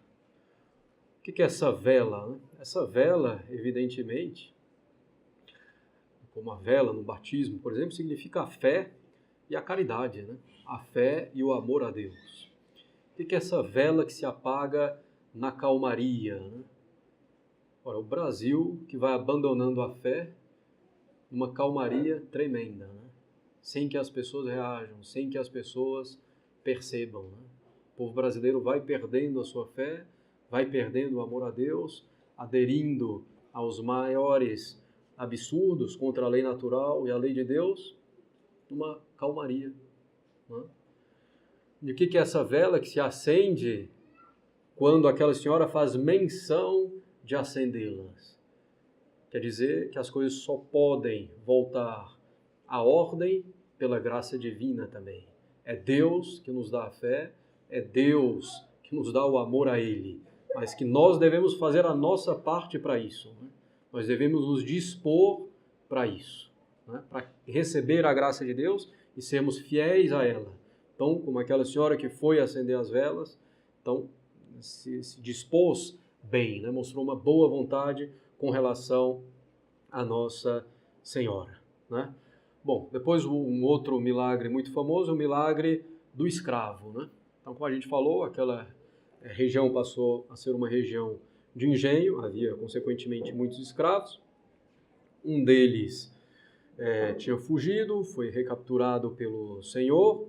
O que é essa vela, né? Essa vela, evidentemente, como a vela no batismo, por exemplo, significa a fé e a caridade, né? A fé e o amor a Deus. O que é essa vela que se apaga na calmaria, né? Ora, o Brasil que vai abandonando a fé numa calmaria tremenda, né? Sem que as pessoas reajam, sem que as pessoas percebam, né? O povo brasileiro vai perdendo a sua fé, vai perdendo o amor a Deus, aderindo aos maiores absurdos contra a lei natural e a lei de Deus, numa calmaria, né? E o que é essa vela que se acende quando aquela senhora faz menção de acendê-las? Quer dizer que as coisas só podem voltar à ordem pela graça divina também. É Deus que nos dá a fé, é Deus que nos dá o amor a Ele, mas que nós devemos fazer a nossa parte para isso, né? Nós devemos nos dispor para isso, né? Para receber a graça de Deus e sermos fiéis a ela. Então, como aquela senhora que foi acender as velas, então se dispôs bem, né? Mostrou uma boa vontade com relação à Nossa Senhora, né? Bom, depois um outro milagre muito famoso, o milagre do escravo, né? Então, como a gente falou, aquela região passou a ser uma região de engenho, havia, consequentemente, muitos escravos. Um deles tinha fugido, foi recapturado pelo Senhor,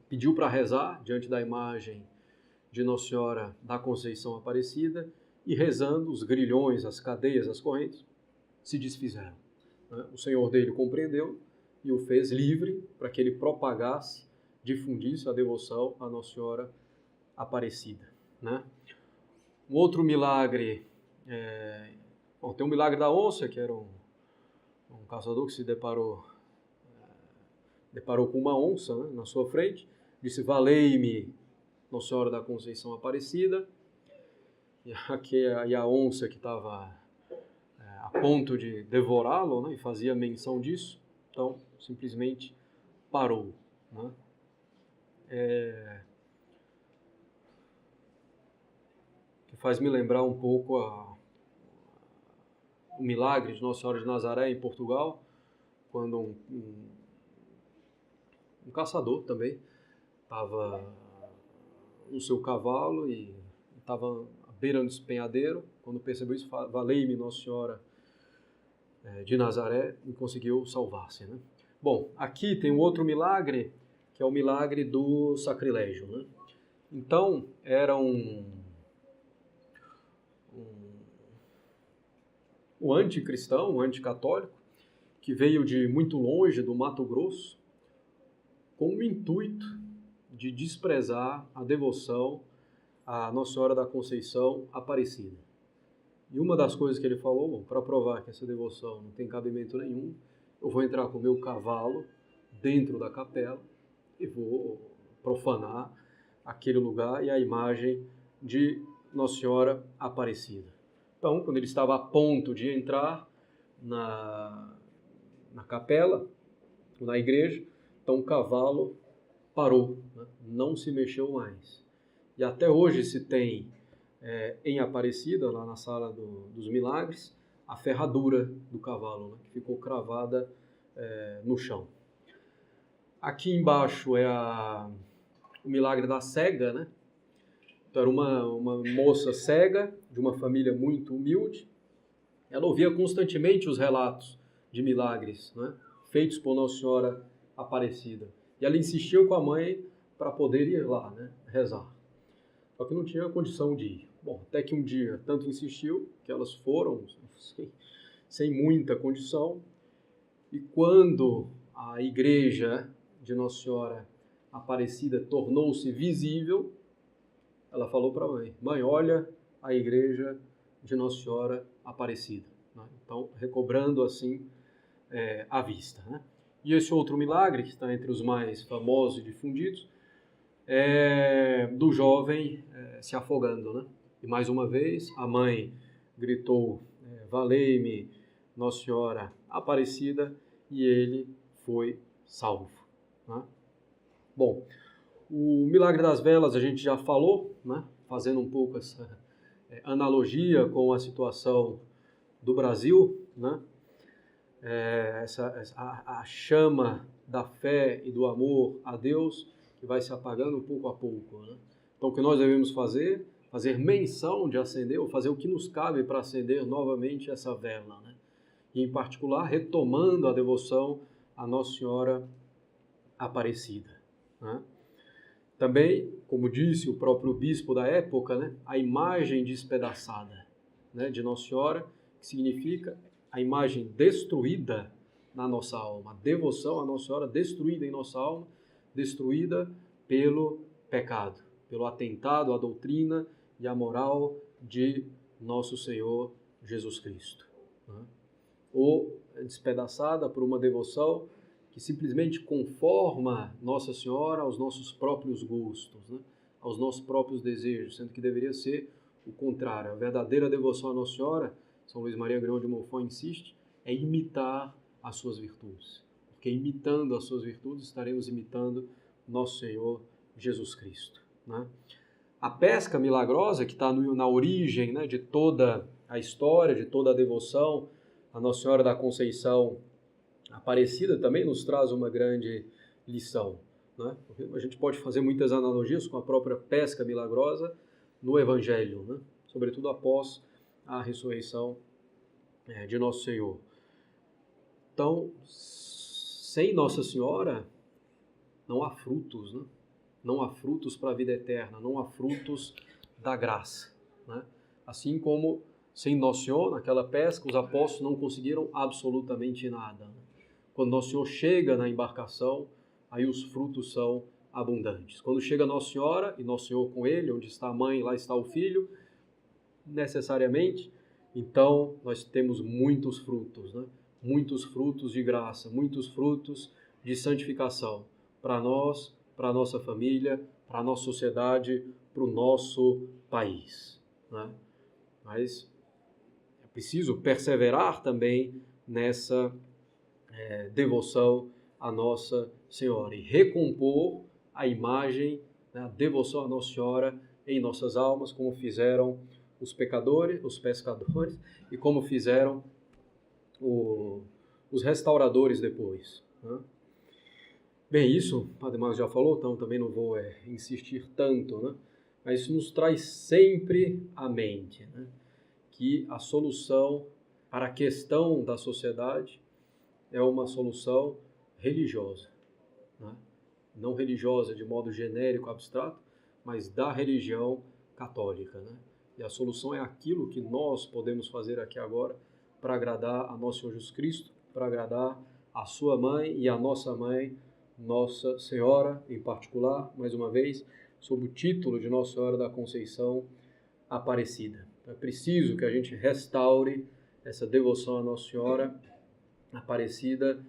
pediu para rezar diante da imagem de Nossa Senhora da Conceição Aparecida, e rezando, os grilhões, as cadeias, as correntes se desfizeram, né? O Senhor dele compreendeu e o fez livre para que ele propagasse, difundisse a devoção à Nossa Senhora Aparecida, né? Um outro milagre, tem o milagre da onça, que era um caçador que se deparou com uma onça, né, na sua frente, disse: valei-me, Nossa Senhora da Conceição Aparecida. E a onça que estava a ponto de devorá-lo, né, e fazia menção disso, então simplesmente parou, né? Que faz me lembrar um pouco o milagre de Nossa Senhora de Nazaré em Portugal, quando um caçador também estava no seu cavalo e estava à beira do despenhadeiro. Quando percebeu isso, valei-me Nossa Senhora de Nazaré, e conseguiu salvar-se, né? Bom, aqui tem um outro milagre, que é o milagre do sacrilégio, né? Então, era um anticristão, um anticatólico, que veio de muito longe, do Mato Grosso, com o intuito de desprezar a devoção à Nossa Senhora da Conceição Aparecida. E uma das coisas que ele falou, para provar que essa devoção não tem cabimento nenhum, eu vou entrar com o meu cavalo dentro da capela e vou profanar aquele lugar e a imagem de Nossa Senhora Aparecida. Então, quando ele estava a ponto de entrar na capela, na igreja, então o cavalo parou, né? Não se mexeu mais. E até hoje se tem em Aparecida, lá na Sala dos Milagres, a ferradura do cavalo, né, que ficou cravada no chão. Aqui embaixo é o milagre da cega, né? Então era uma moça cega, de uma família muito humilde. Ela ouvia constantemente os relatos de milagres, né, feitos por Nossa Senhora Aparecida. E ela insistiu com a mãe para poder ir lá, né, rezar. Só que não tinha condição de ir. Bom, até que um dia tanto insistiu que elas foram sem muita condição. E quando a igreja de Nossa Senhora Aparecida tornou-se visível, ela falou para a mãe: mãe, olha a igreja de Nossa Senhora Aparecida. Né? Então, recobrando assim a vista. Né? E esse outro milagre, que está entre os mais famosos e difundidos, é do jovem se afogando. Né? E mais uma vez, a mãe gritou: valei-me, Nossa Senhora Aparecida, e ele foi salvo. Né? Bom, o milagre das velas a gente já falou, né? Fazendo um pouco essa analogia com a situação do Brasil, né? A chama da fé e do amor a Deus que vai se apagando pouco a pouco. Né? Então, o que nós devemos fazer? Fazer menção de acender, ou fazer o que nos cabe para acender novamente essa vela. Né? E, em particular, retomando a devoção a Nossa Senhora Aparecida. Né? Também, como disse o próprio bispo da época, né, a imagem despedaçada, né, de Nossa Senhora, que significa a imagem destruída na nossa alma, a devoção a Nossa Senhora destruída em nossa alma, destruída pelo pecado, pelo atentado à doutrina e à moral de nosso Senhor Jesus Cristo. Né? Ou despedaçada por uma devoção que simplesmente conforma Nossa Senhora aos nossos próprios gostos, né? Aos nossos próprios desejos, sendo que deveria ser o contrário. A verdadeira devoção a Nossa Senhora, São Luís Maria Grião de Montfort insiste, é imitar as suas virtudes. Porque imitando as suas virtudes, estaremos imitando Nosso Senhor Jesus Cristo. Né? A pesca milagrosa, que está na origem, né, de toda a história, de toda a devoção a Nossa Senhora da Conceição Aparecida, também nos traz uma grande lição. Né? A gente pode fazer muitas analogias com a própria pesca milagrosa no Evangelho, né? Sobretudo após a ressurreição de Nosso Senhor. Então, sem Nossa Senhora, não há frutos, né? Não há frutos para a vida eterna, não há frutos da graça. Né? Assim como sem Nosso Senhor, naquela pesca, os apóstolos não conseguiram absolutamente nada. Né? Quando Nosso Senhor chega na embarcação, aí os frutos são abundantes. Quando chega Nossa Senhora e Nosso Senhor com ele, onde está a mãe, lá está o filho, necessariamente, então nós temos muitos frutos, né? Muitos frutos de graça, muitos frutos de santificação para nós, para a nossa família, para a nossa sociedade, para o nosso país. Né? Mas é preciso perseverar também nessa devoção a Nossa Senhora e recompor a imagem, né, a devoção a Nossa Senhora em nossas almas, como fizeram os pecadores, os pescadores, e como fizeram os restauradores depois. Né? Bem, isso o Padre Marcos já falou, então também não vou insistir tanto, né? Mas isso nos traz sempre à mente, né, que a solução para a questão da sociedade é uma solução religiosa. Né? Não religiosa de modo genérico, abstrato, mas da religião católica. Né? E a solução é aquilo que nós podemos fazer aqui agora para agradar a nosso Senhor Jesus Cristo, para agradar a sua mãe e a nossa mãe, Nossa Senhora em particular, mais uma vez, sob o título de Nossa Senhora da Conceição Aparecida. Então é preciso que a gente restaure essa devoção a Nossa Senhora Aparecida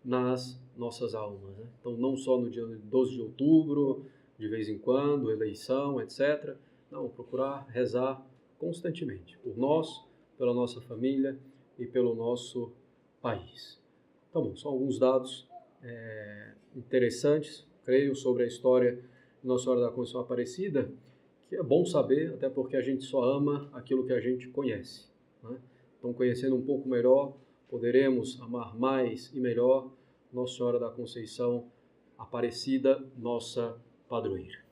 nas nossas almas. Né? Então, não só no dia 12 de outubro, de vez em quando, eleição, etc. Não, procurar rezar constantemente por nós, pela nossa família e pelo nosso país. Tá bom, são alguns dados interessantes, creio, sobre a história de Nossa Senhora da Conceição Aparecida, que é bom saber, até porque a gente só ama aquilo que a gente conhece. Né? Então, conhecendo um pouco melhor, poderemos amar mais e melhor Nossa Senhora da Conceição Aparecida, nossa padroeira.